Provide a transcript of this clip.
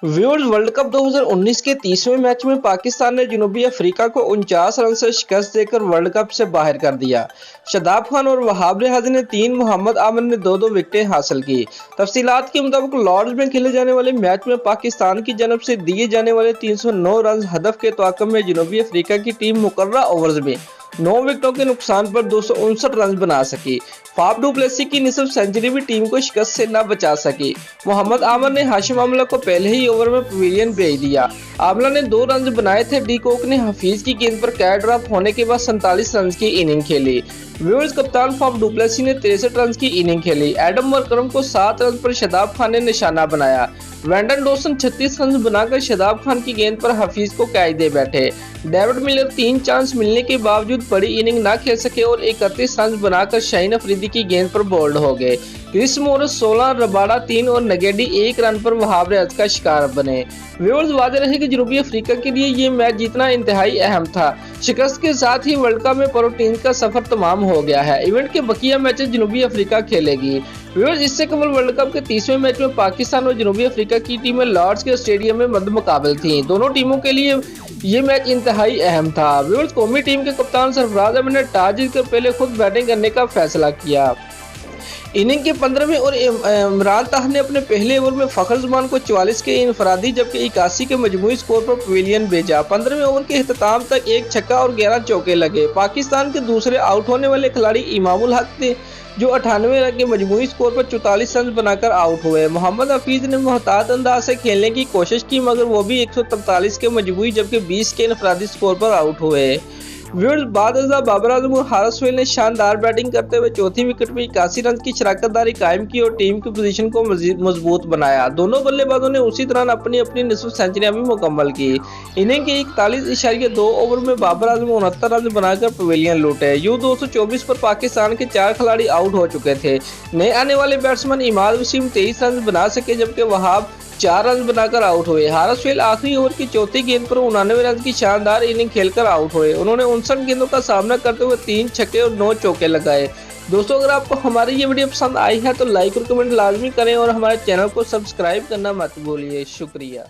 Viewers, world cup 2019 के 30वें match में पाकिस्तान ने जनूबी अफ्रीका को 49 रन से शिकस्त देकर वर्ल्ड कप से बाहर कर दिया। शादाब खान और वहाब रियाज ने 3, मोहम्मद आमिर ने 2 विकेटें हासिल की। तफसीलात के मुताबिक लॉर्ड्स में खेले जाने वाले मैच में पाकिस्तान की जानब से दिए जाने वाले 309 रन हदफ के तवाक्कुम में जनूबी अफ्रीका की टीम मुकर्ररा ओवर्स में 9 विकेटों के नुकसान पर 259 रन बना सकी। फाफ डू प्लेसी की निसफ सेंचुरी भी टीम को शिकस्त से न बचा सकी। मोहम्मद आमिर ने हाशिम आमला को पहले ही ओवर में पवेलियन भेज दिया। आमला ने 2 रन बनाए थे। डी कॉक ने हफीज की गेंद पर कैच ड्रॉप होने के बाद 47 रन की इनिंग खेली। व्यूअर्स, कप्तान फाफ डू प्लेसी ने 63 रन की इनिंग खेली। एडम मरकरम को 7 रन पर शादाब खान ने निशाना बनाया। वेंडन डॉसन 36 रन बनाकर शादाब खान की गेंद पर हफीज को कैच दे बैठे। डेविड मिलर 3 चांस मिलने के बावजूद बड़ी इनिंग न खेल सके और 31 रन बनाकर शाहीन अफरीदी की गेंद पर बोल्ड हो गए। क्रिस मोरिस 16, रबाडा 3 और नगेडी 1 रन पर वहाब रियाज का शिकार बने। व्यूअर्स, वाज़ेह रहे कि जनूबी अफ्रीका के लिए ये मैच जीतना इंतहाई अहम था। शिकस्त के साथ ही वर्ल्ड कप में प्रो टीम का सफर तमाम हो गया है। इवेंट के बकिया मैचेस जनूबी अफ्रीका खेलेगी। व्यूअर्स, इससे कबल वर्ल्ड कप के 30वें मैच में पाकिस्तान और जनूबी अफ्रीका की टीमें लॉर्ड्स के स्टेडियम में मद्देमुकाबिल थीं। दोनों टीमों के लिए ये मैच इंतहाई अहम था। व्यूअर्स, कौमी टीम के कप्तान सरफराज अहमद ने टॉस जीतकर पहले खुद बैटिंग करने का फैसला किया। इनिंग के 15वें और इमरान ताहिर ने अपने पहले ओवर में फखर जमान को 44 के इनफरादी जबकि 81 के मजमूई स्कोर पर पवेलियन भेजा। 15वें ओवर के अख्ताम तक 1 छक्का और 11 चौके लगे। पाकिस्तान के दूसरे आउट होने वाले खिलाड़ी इमामुल हक थे जो 98 रन के मजमूई स्कोर पर 44 रन बनाकर आउट हुए। मोहम्मद हफीज ने मोहतात अंदाज से खेलने की कोशिश की मगर वो भी 143 के मजमूई जबकि 20 के इनफरादी स्कोर पर आउट हुए। व्यूअर्स, बाद बाबर आजम और हारिस सोहेल ने शानदार बैटिंग करते हुए चौथी विकेट में 81 रन की शराकतदारी कायम की और टीम की पोजीशन को मजीद मजबूत बनाया। दोनों बल्लेबाजों ने उसी तरह अपनी अपनी निसफ सेंचुरियां भी मुकम्मल की। इनिंग के 41.2 ओवर में बाबर आजम 69 रन बनाकर पवेलियन लूटे। यूं 224 पर पाकिस्तान के 4 खिलाड़ी आउट हो चुके थे। नए आने वाले बैट्समैन इमाद वसीम 23 रन बना सके जबकि वहाब 4 रन बनाकर आउट हुए। हारिस सोहेल आखिरी ओवर की चौथी गेंद पर 89 रन की शानदार इनिंग खेलकर आउट हुए। उन्होंने 59 गेंदों का सामना करते हुए 3 छक्के और 9 चौके लगाए। दोस्तों, अगर आपको हमारी ये वीडियो पसंद आई है तो लाइक और कमेंट लाजमी करें और हमारे चैनल को सब्सक्राइब करना मत भूलिए। शुक्रिया।